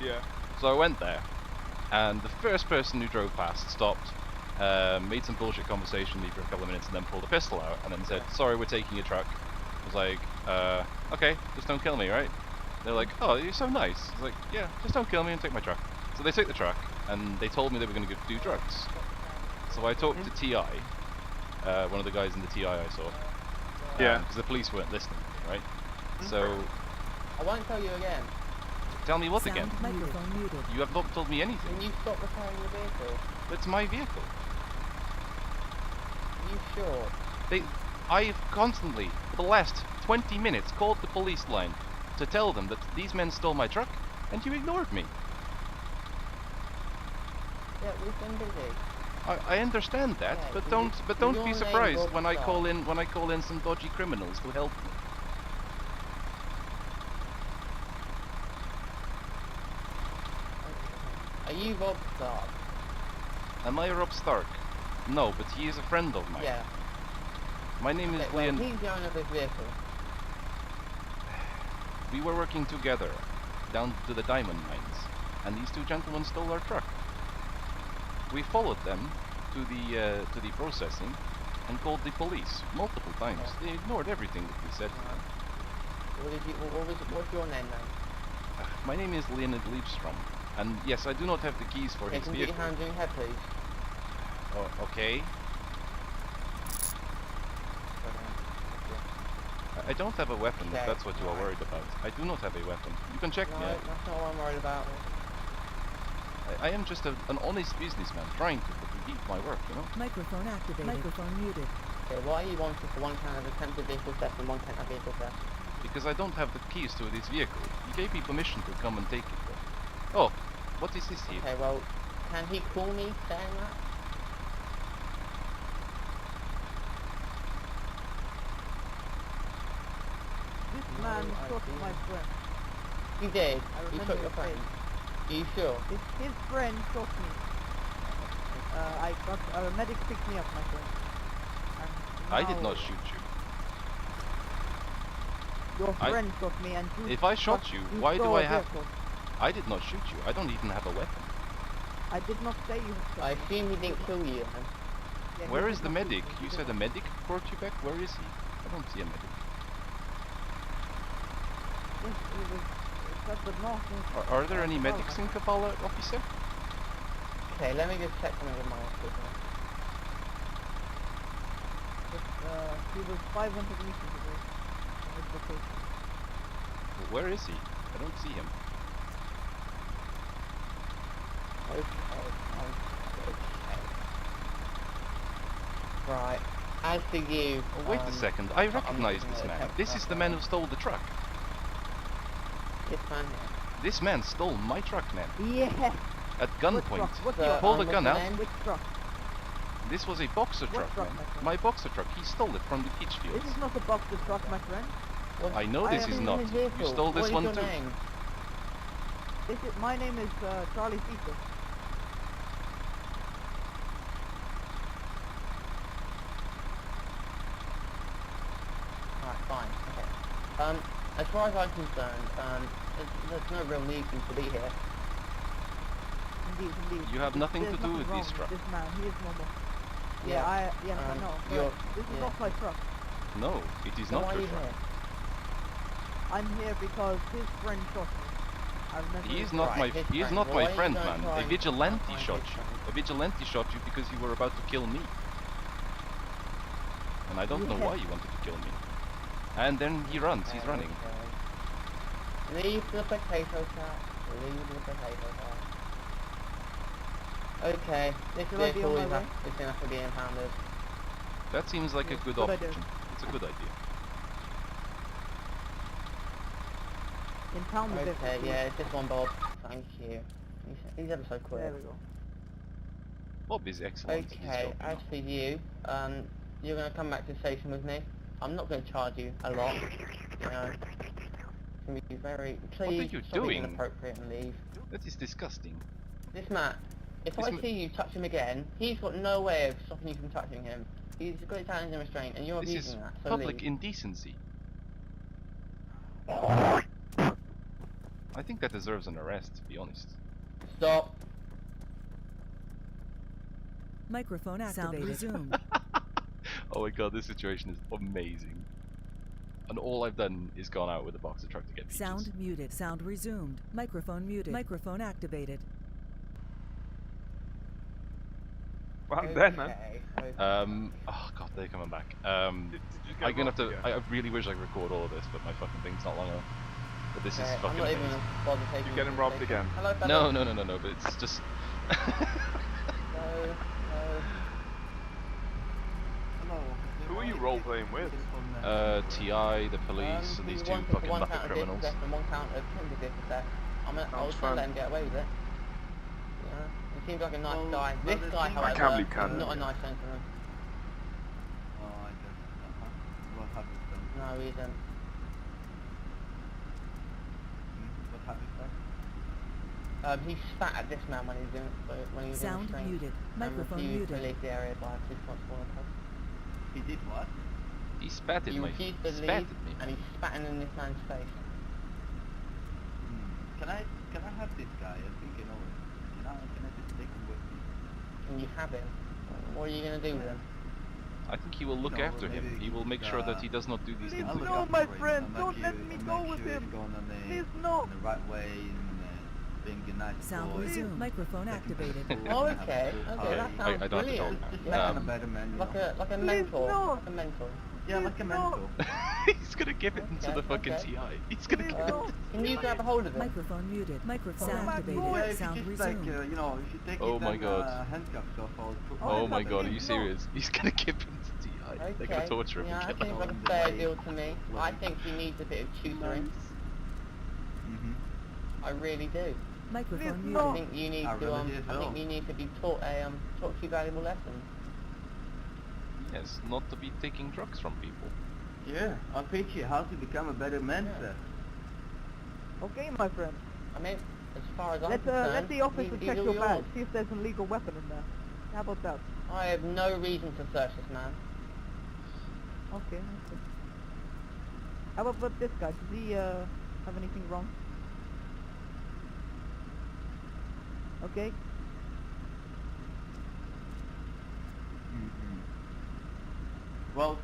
Yeah. So I went there, and the first person who drove past stopped, made some bullshit conversation with me for a couple of minutes, and then pulled a pistol out, and then said, "Sorry, we're taking your truck." I was like, okay, just don't kill me, right? They're like, "Oh, you're so nice." I was like, "Yeah, just don't kill me and take my truck." So they took the truck, and they told me they were going to do drugs. So I talked to TI, one of the guys in the TI I saw, Yeah. because the police weren't listening, right? So I won't tell you again. tell me what Sound again? microphone muted. You have not told me Can anything. you stop repairing the vehicle? It's my vehicle. Are you sure? I've constantly, for the last 20 minutes, called the police line to tell them that these men stole my truck, and you ignored me. Yeah, we've been busy. I understand that, Yeah, but your don't be name surprised Rob when I call Stark. in some dodgy criminals to help me. Are you Rob Stark? Am I Rob Stark? No, but he is a friend of mine. Yeah. My name Okay, is well, Leon. he's the owner of this vehicle. We were working together down to the diamond mines, and these two gentlemen stole our truck. We followed them to the processing and called the police multiple times. Yeah. They ignored everything that we said. What's your name then? My name is Leonid Liebstrom, and yes, I do not have the keys for Okay, his can you get vehicle. your hands on your head, please? Oh, okay. I don't have a weapon, if Okay, that's what you are alright. worried about. I do not have a weapon. You can check No, me. that's not what I'm worried about. I am just an honest businessman trying to keep my work, you know? Microphone activated. Microphone muted. Okay, why are you wanting for one count of attempted vehicle theft and one count of vehicle theft? Because I don't have the keys to this vehicle. You gave me permission to come and take it. Oh, what is this here? Okay, well, can he call me saying that? This No, man I shot didn't. my friend. He did. I He remember shot your his friend. face. Are you sure? His friend shot me. A medic picked me up, my friend. And I did now not shoot you. Your I- friend shot me and you... If I shot you, why do stole I a have... vehicle. I did not shoot you. I don't even have a weapon. I did not say you shot I me. assume he didn't kill you then. Yeah, he Where did is the not shoot medic? me. He You did said a not. medic brought you back? Where is he? I don't see a medic. Yes, he was... Shot but not... Are there any medics in Kavala, officer? Okay, let me just check something with my equipment. He was 500 meters away from his location. Where is he? I don't see him. Okay. Right. As for you... Oh, wait a second. I I'm recognize looking this at man. text This is the man who stole the truck. This man here. This man stole my truck, man. Yeah! At gunpoint. What So, truck? Pull the what's gun the out. name? Which truck? This was a boxer What truck, truck, man. my friend? My boxer truck. He stole it from the peach fields. This is not a boxer truck, my friend. What's- I know I this am is in not. his You vehicle? stole this What is one your too. name? My name is Charlie Peter. Alright, fine. Okay. As far as I'm concerned, there's no real need for you to be here. Indeed. You have nothing There's to do with wrong this truck. This man, he is normal. Yeah. Yes, I know. you're- But this is yeah. not my truck. No, it is So why not are your you truck. here? I'm here because his friend shot me. I remember He his is not Right, my his he is friend. not Why my are you friend, gonna man. try A and vigilante find shot his you. friend? A vigilante shot you because you were about to kill me. And I don't know Yeah. why you wanted to kill me. And then he runs. He's running. Okay. Leave the potato sack. Leave the potato sack. Okay, this Shall I be vehicle on is my way? going to have to be impounded. That seems like a Yes, good good idea. option. It's a good idea. Impound the vehicle. Okay, please. yeah, it's this one, Bob. Thank you. He's ever so quick. There we go. Bob is excellent. at his Okay, job, you as know. for you, you're going to come back to the station with me. I'm not going to charge you a lot, you know. It's going to be very... Please, you stop being doing? inappropriate and leave. That is disgusting. This man, if This I ma- see you touch him again, he's got no way of stopping you from touching him. He's got his hands in restraint, and you're This is abusing that, so public leave. indecency. I think that deserves an arrest, to be honest. Stop. Microphone activated. Sound resumed. Oh my god, this situation is amazing. And all I've done is gone out with a boxer truck to get peaches. Sound muted. Sound resumed. Microphone muted. Microphone activated. Well, I'm dead, man. Okay. Oh god, they're coming back. Did you get I'm gonna have robbed to. again? I really wish I could record all of this, but my fucking thing's not long enough. But this is I'm fucking not even amazing. gonna bother taking. You're getting robbed again. Hello, fellas. No, but it's just. No. Who are you role playing with? TI, the police, and these two fucking bucket criminals. And one count of tender dick theft. I was Sounds trying to let fun. him get away with it. Yeah. He seems like a nice guy. well, This the guy, thing- however, I can't believe Canada. not a nice gentleman. Oh, I don't know. What have you done? No, he isn't. What have you done? He spat at this man when he was in Sound restraint muted. and Microphone refused to muted. leave the area by a responsible person. He did what? He spat at He me. refused to Spat leave at me. and he's spatting in this man's face. Can I have this guy? I think you know it. Can I just take him with me? And you have him. What are you going to do with him? I think he will look No, after him. maybe He will make sure that he does not do these Please things I'll look no, again. my after him. friend, I'll don't make let sure- me I'll go make with sure him. he's going on the, Please no. on the right way and being a nice Sound boy. resumed. Microphone activated. Oh, okay. Okay, Yeah, that I sounds don't have to brilliant. talk Just now. like Yeah. on a better man, you Like know. a Please mentor. no. Like a mentor. Yeah, like a Please no. mentor. He's gonna give it into Okay, the fucking okay. TI. He's gonna Please give it. no. Can you grab a hold of him? Microphone muted. Microphone Oh my activated. God. Yeah, if Sound you just like, resumed. you know, if you take Oh it my and, God. handcuffs off, I'll put Oh, Oh it's my not god, are big, you no. serious? He's gonna give him to TI. They're Okay. gonna torture him Yeah, and that kill seems him. like a fair deal to me. I think he needs a bit of tutoring. I really do. Microphone Please I no. muted. think you need I to really do as I think well. you need to be taught a few valuable lessons. Yes, not to be taking drugs from people. Yeah, I'll teach you how to become a better man, Yeah. sir. Okay, my friend. I mean, as far as I'm Let concerned, the officer he's check all your yours. bag. See if there's an illegal weapon in there. How about that? I have no reason to search this man. Okay. Okay. How about this guy? Does he have anything wrong? Okay. Well,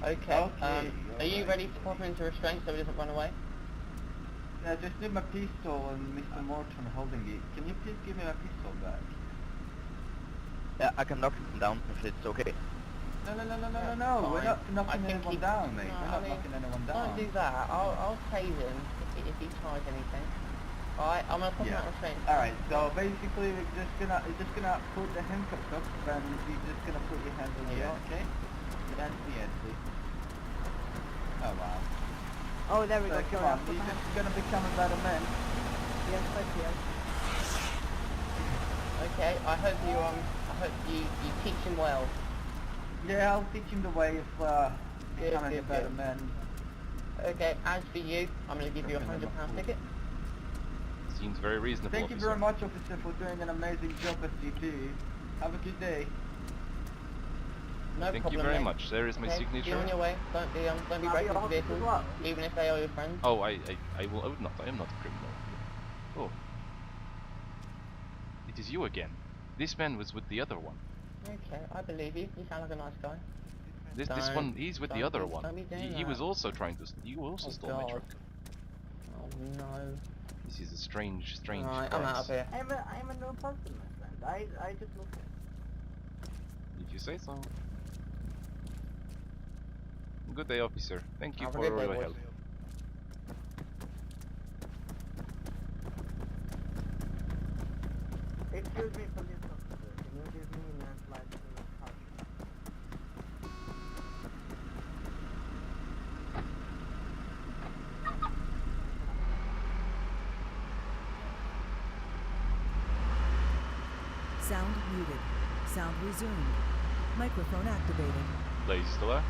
Okay. Okay, Are you alright. ready to pop him into restraint so he doesn't run away? I just need my pistol and Mr. Morton holding it. Can you please give me my pistol back? Yeah, I can knock him down if it's okay. No, Yeah, we're fine. not I knocking think anyone he- down, mate. no, We're I not mean, knocking anyone Don't down. do that. I'll tase him if he tries anything. Alright, I'm gonna put him Yeah. out of restraint. Alright, so basically we're just gonna put the handcuffs up and you're just gonna put your hands on the Yeah. head, okay? Your hands on the head, please. Oh wow. Oh, there we So go. come Sorry, I on, put you're my just hand- gonna become a better man. Yes, thank you. Okay, I hope you teach him well. Yeah, I'll teach him the way of becoming a good, better good. man. Okay, as for you, I'm gonna give you a £100 ticket. Seems very reasonable. Thank you officer. very much, officer, for doing an amazing job as you do. Have a good day. No Thank problem, you very mate. much. There is my Okay, Be signature. on your way. Don't be I'll breaking be into officer as vehicles, well. even if they are your friends. Oh, I would not. I am not a criminal. Oh. It is you again. This man was with the other one. Okay, I believe you. You sound like a nice guy. This Don't- one, he's with the don't other be- one. don't be doing He was that. also trying to. He also Oh, stole my God. truck. Oh no. This is a strange Alright, I'm out of price. here. I'm a new person, my friend. I just moved here. If you say so. Good day, officer. Thank you Have a for good day, your boys. help. Excuse me, police officer. Can you give me man's license? Sound muted. Sound resumed. Microphone activated. Blaze still there?